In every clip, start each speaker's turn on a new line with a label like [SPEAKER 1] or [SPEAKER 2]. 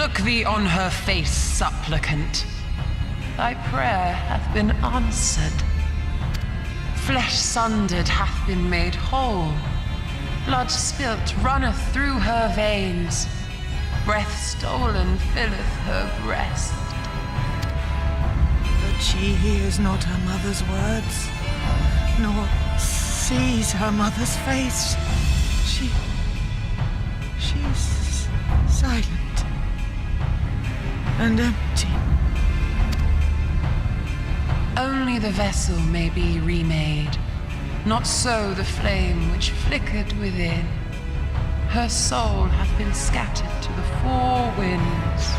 [SPEAKER 1] Look thee on her face, supplicant. Thy prayer hath been answered. Flesh sundered hath been made whole. Blood spilt runneth through her veins. Breath stolen filleth her breast.
[SPEAKER 2] But she hears not her mother's words, nor sees her mother's face. She's silent and empty.
[SPEAKER 1] Only the vessel may be remade, not so the flame which flickered within. Her soul hath been scattered to the four winds.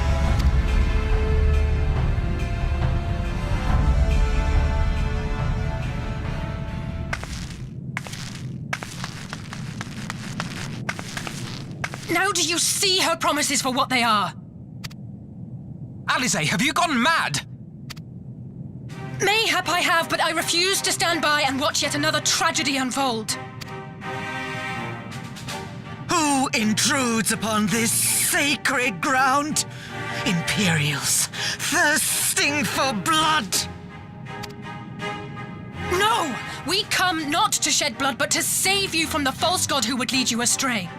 [SPEAKER 3] Now do you see her promises for what they are?
[SPEAKER 4] Alize, have you gone mad?
[SPEAKER 3] Mayhap I have, but I refuse to stand by and watch yet another tragedy unfold.
[SPEAKER 2] Who intrudes upon this sacred ground? Imperials, thirsting for blood.
[SPEAKER 3] No! We come not to shed blood, but to save you from the false god who would lead you astray.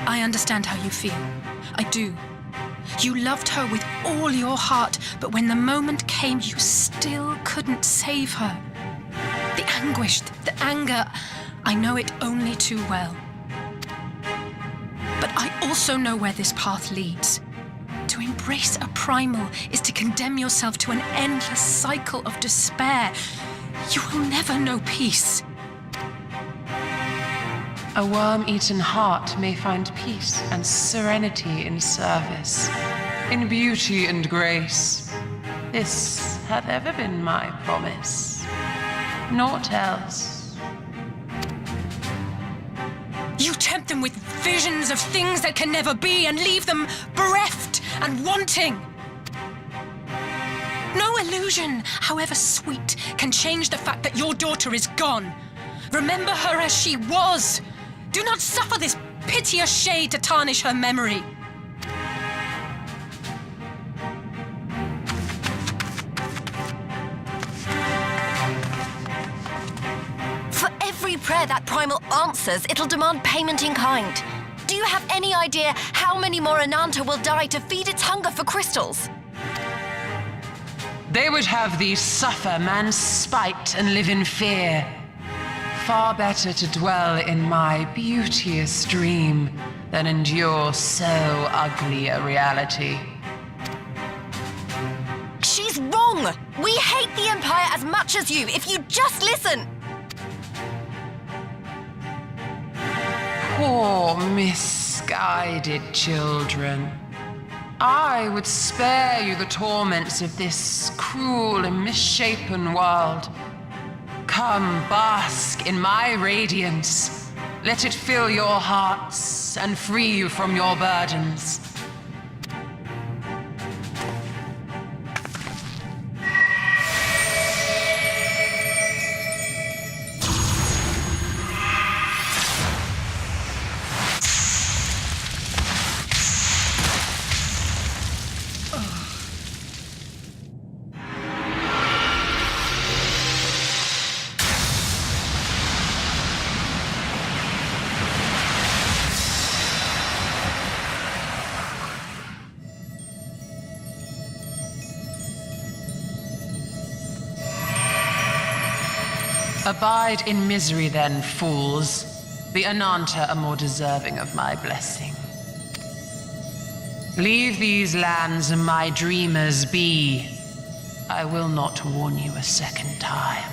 [SPEAKER 3] I understand how you feel. I do. You loved her with all your heart, but when the moment came, you still couldn't save her. The anguish, the anger, I know it only too well. But I also know where this path leads. To embrace a primal is to condemn yourself to an endless cycle of despair. You will never know peace.
[SPEAKER 1] A worm-eaten heart may find peace and serenity in service, in beauty and grace. This hath ever been my promise, naught else.
[SPEAKER 3] You tempt them with visions of things that can never be and leave them bereft and wanting. No illusion, however sweet, can change the fact that your daughter is gone. Remember her as she was. Do not suffer this piteous shade to tarnish her memory.
[SPEAKER 5] For every prayer that primal answers, it'll demand payment in kind. Do you have any idea how many more Ananta will die to feed its hunger for crystals?
[SPEAKER 1] They would have thee suffer man's spite and live in fear. Far better to dwell in my beauteous dream than endure so ugly a reality.
[SPEAKER 5] She's wrong! We hate the Empire as much as you, if you just listen!
[SPEAKER 1] Poor misguided children. I would spare you the torments of this cruel and misshapen world. Come, bask in my radiance. Let it fill your hearts and free you from your burdens. Abide in misery then, fools. The Ananta are more deserving of my blessing. Leave these lands and my dreamers be. I will not warn you a second time.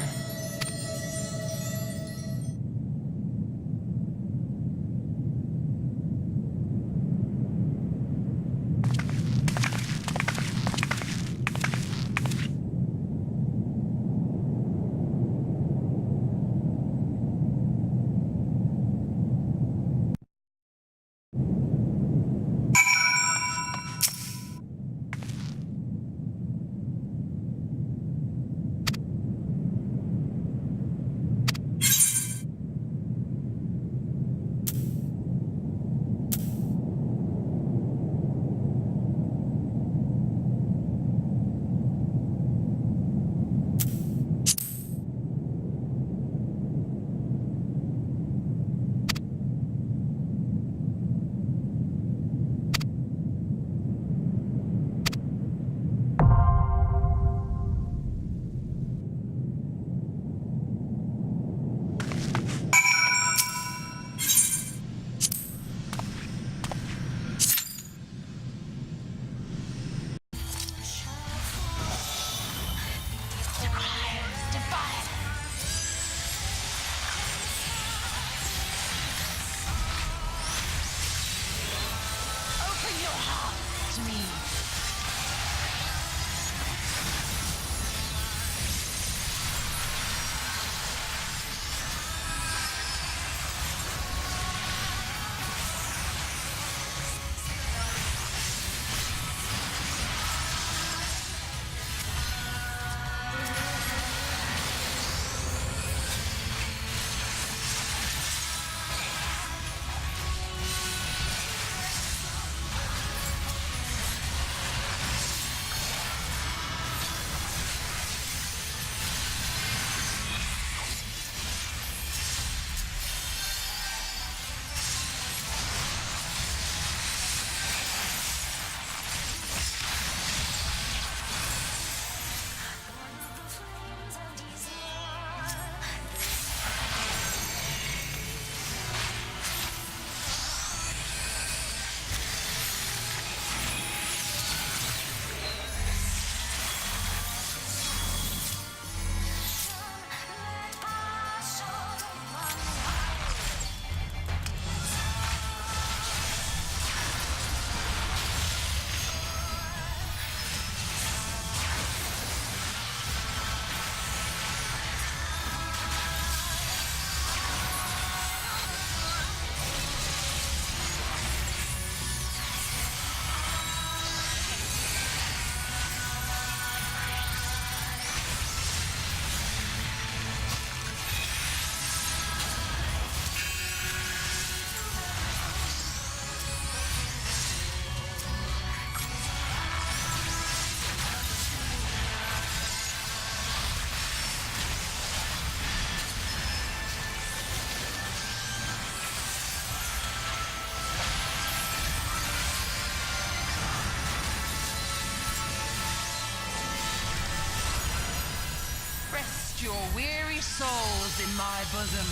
[SPEAKER 1] rest your weary souls in my bosom.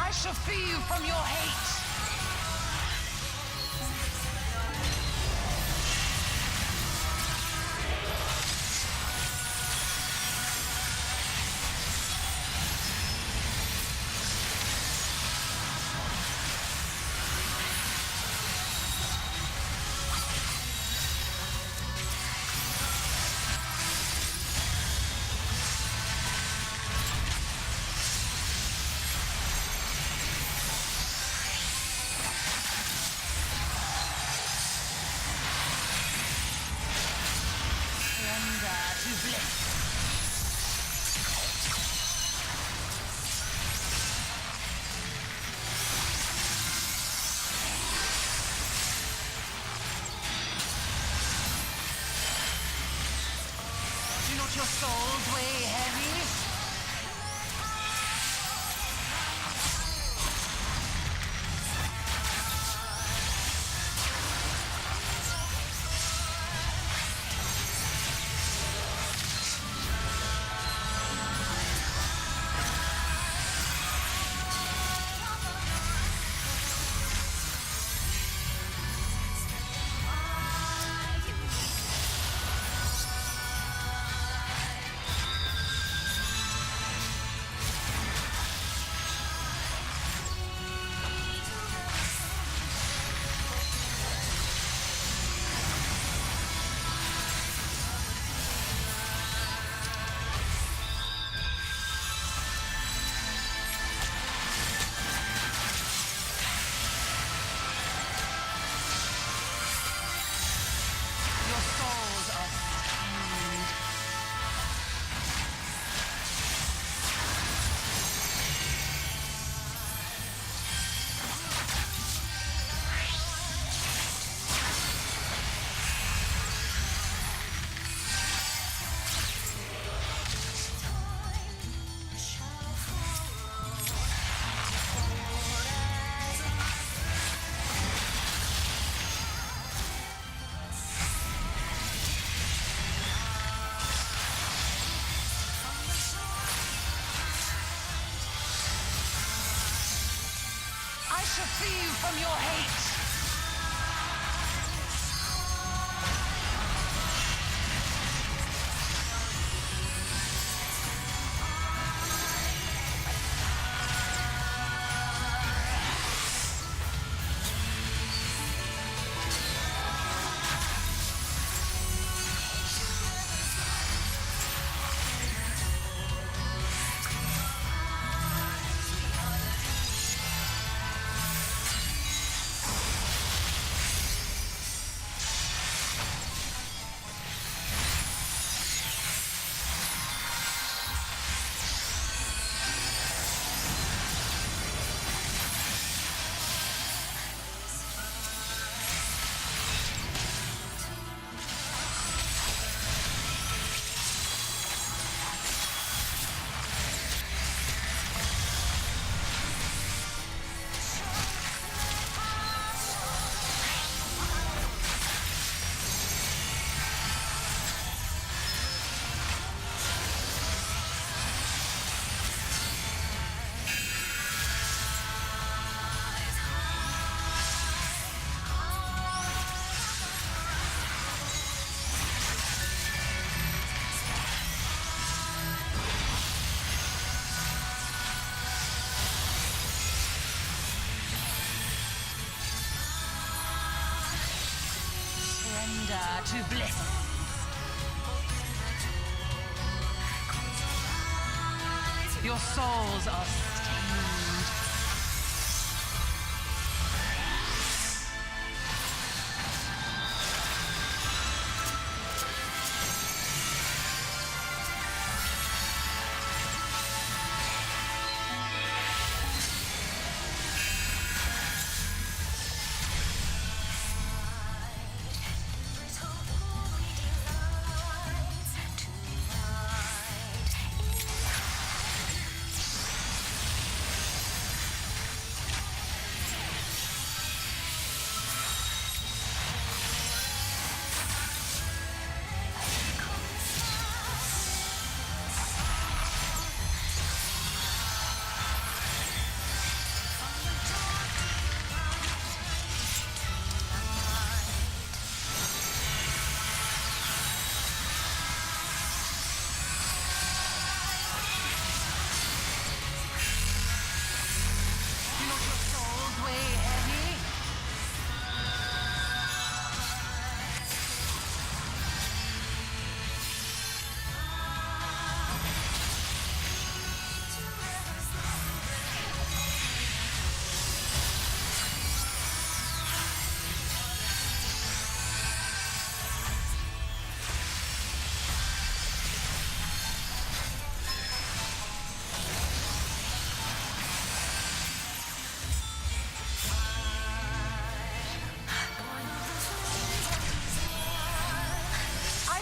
[SPEAKER 1] I shall free you from your hate. Your souls weigh heavy. I shall free you from your hate. To bliss. Your souls are stained.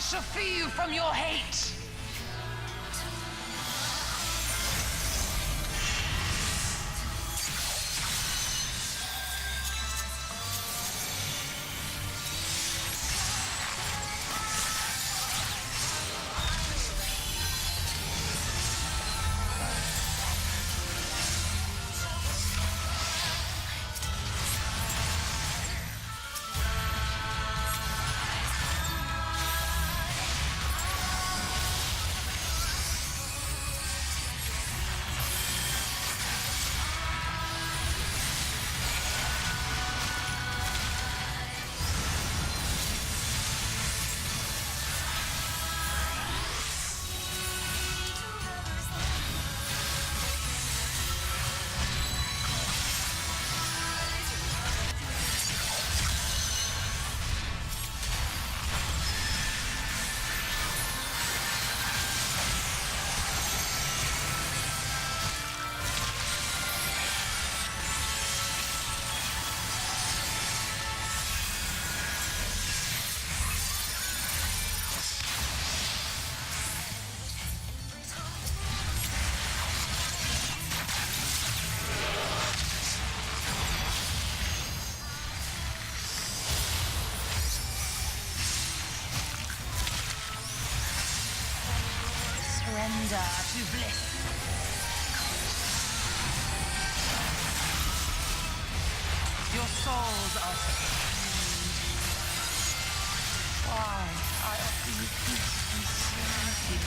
[SPEAKER 1] shall free you from your hate. Surrender to bliss. Your souls are sustained. Why, I offer you peace and serenity.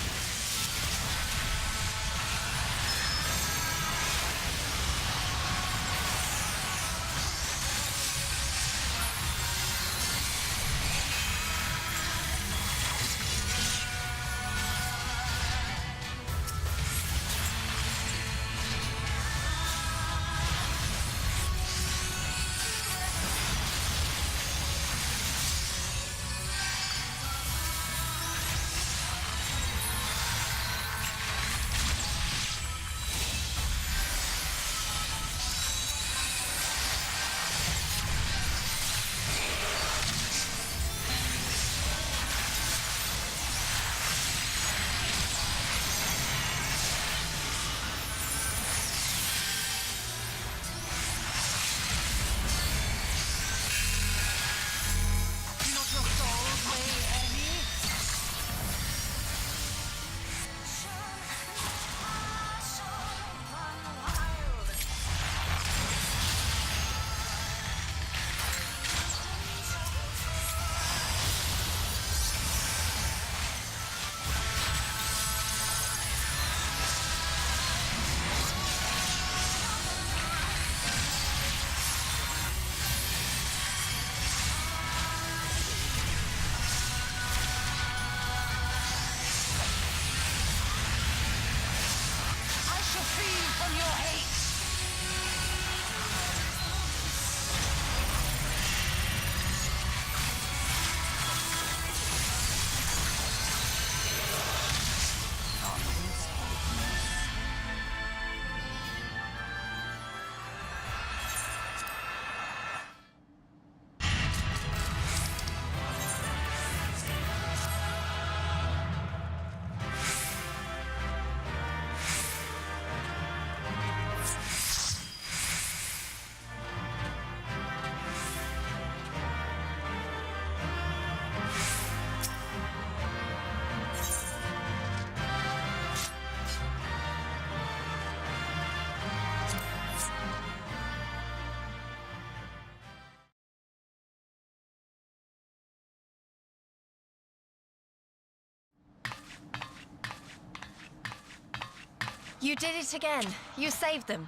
[SPEAKER 5] You did it again. You saved them.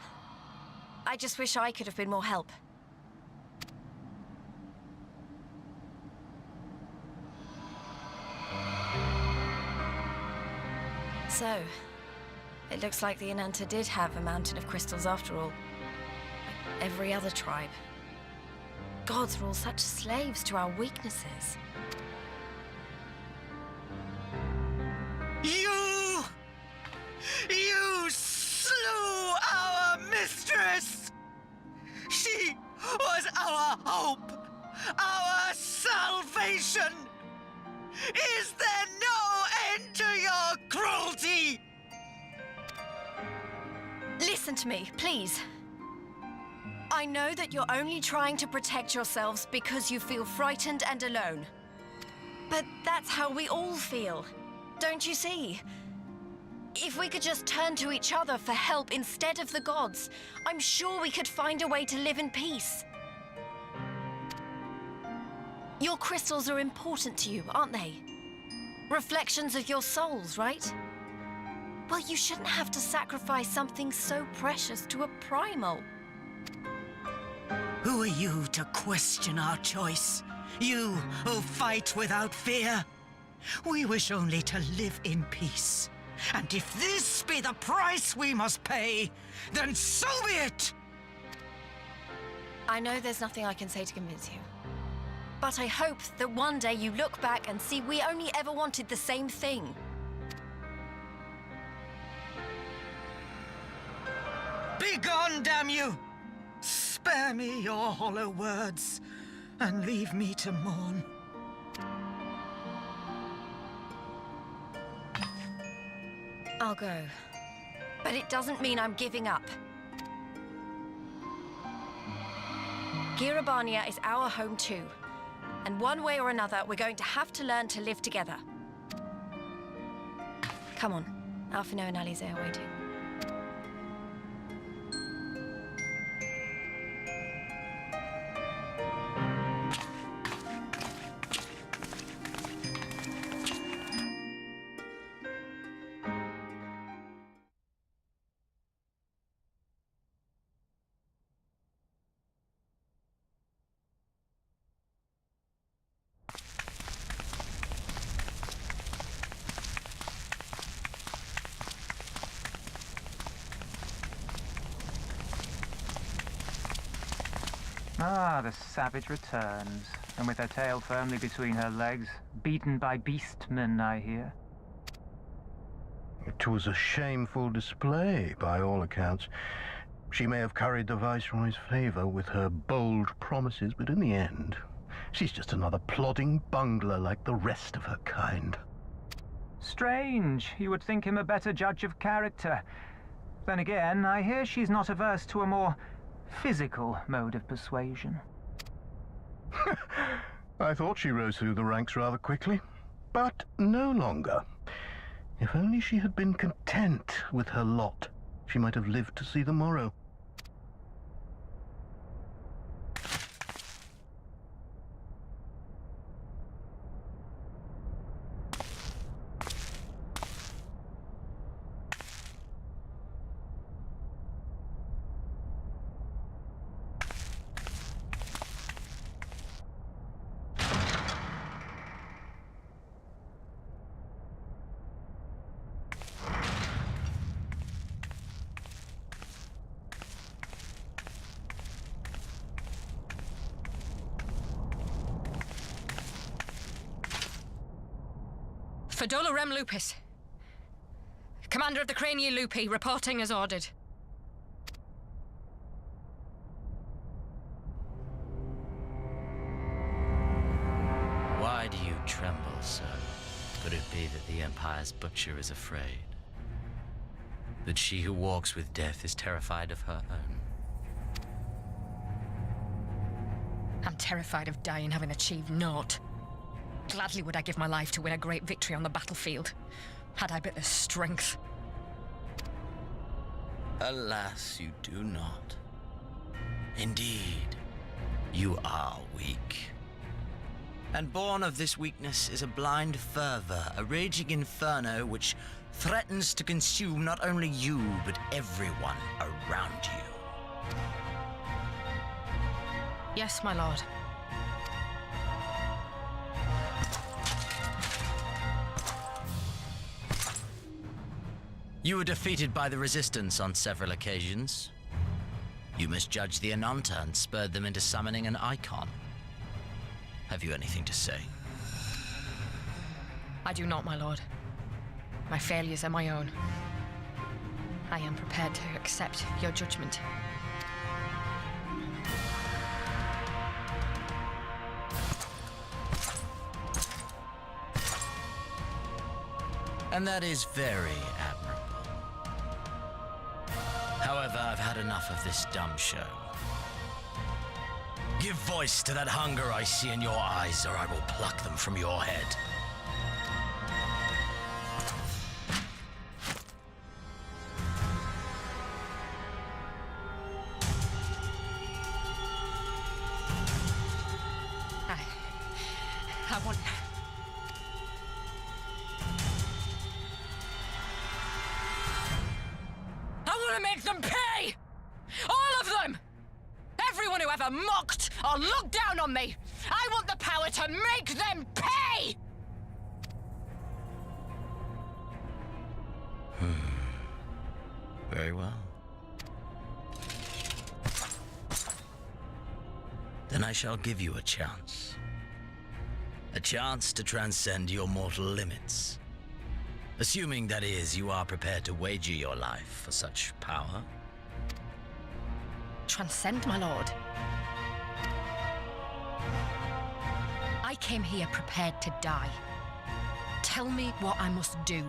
[SPEAKER 5] I just wish I could have been more help. So, it looks like the Ananta did have a mountain of crystals after all. Like every other tribe. Gods were all such slaves to our weaknesses.
[SPEAKER 2] You slew our mistress! She was our hope, our salvation! Is there
[SPEAKER 5] Listen to me, please. I know that you're only trying to protect yourselves because you feel frightened and alone. But that's how we all feel. Don't you see? If we could just turn to each other for help instead of the gods, I'm sure we could find a way to live in peace. Your crystals are important to you, aren't they? Reflections of your souls, right? Well, you shouldn't have to sacrifice something so precious to a primal.
[SPEAKER 2] Who are you to question our choice? You who fight without fear? We wish only to live in peace. And if this be the price we must pay, then so be it!
[SPEAKER 5] I know there's nothing I can say to convince you. But I hope that one day you look back and see we only ever wanted the same thing.
[SPEAKER 2] Begone, damn you! Spare me your hollow words, and leave me to mourn.
[SPEAKER 5] I'll go. But it doesn't mean I'm giving up. Girabania is our home too. And one way or another, we're going to have to learn to live together. Come on. Alphino and Alize are waiting.
[SPEAKER 4] Ah, the savage returns, and with her tail firmly between her legs, beaten by beastmen, I hear.
[SPEAKER 6] It was a shameful display, by all accounts. She may have curried the Viceroy's favor with her bold promises, but in the end, she's just another plodding bungler like the rest of her kind.
[SPEAKER 4] Strange. You would think him a better judge of character. Then again, I hear she's not averse to a more physical mode of persuasion.
[SPEAKER 6] I thought she rose through the ranks rather quickly, but no longer. If only she had been content with her lot, she might have lived to see the morrow.
[SPEAKER 7] Fedola Rem Lupus. Commander of the Crania Lupi, reporting as ordered.
[SPEAKER 8] Why do you tremble, sir? Could it be that the Empire's butcher is afraid? That she who walks with death is terrified of her own?
[SPEAKER 7] I'm terrified of dying having achieved naught. Gladly would I give my life to win a great victory on the battlefield, had I but the strength.
[SPEAKER 8] Alas, you do not. Indeed, you are weak. And born of this weakness is a blind fervor, a raging inferno which threatens to consume not only you, but everyone around you.
[SPEAKER 7] Yes, my lord.
[SPEAKER 8] You were defeated by the Resistance on several occasions. You misjudged the Ananta and spurred them into summoning an icon. Have you anything to say?
[SPEAKER 7] I do not, my lord. My failures are my own. I am prepared to accept your judgment.
[SPEAKER 8] And that is very admirable. However, I've had enough of this dumb show. Give voice to that hunger I see in your eyes, or I will pluck them from your head.
[SPEAKER 7] I want... I want to make them pay! All of them! Everyone who ever mocked or looked down on me! I want the power to make them pay!
[SPEAKER 8] Very well. Then I shall give you a chance. A chance to transcend your mortal limits. Assuming, that is, you are prepared to wager your life for such power.
[SPEAKER 7] Transcend, my lord. I came here prepared to die. Tell me what I must do.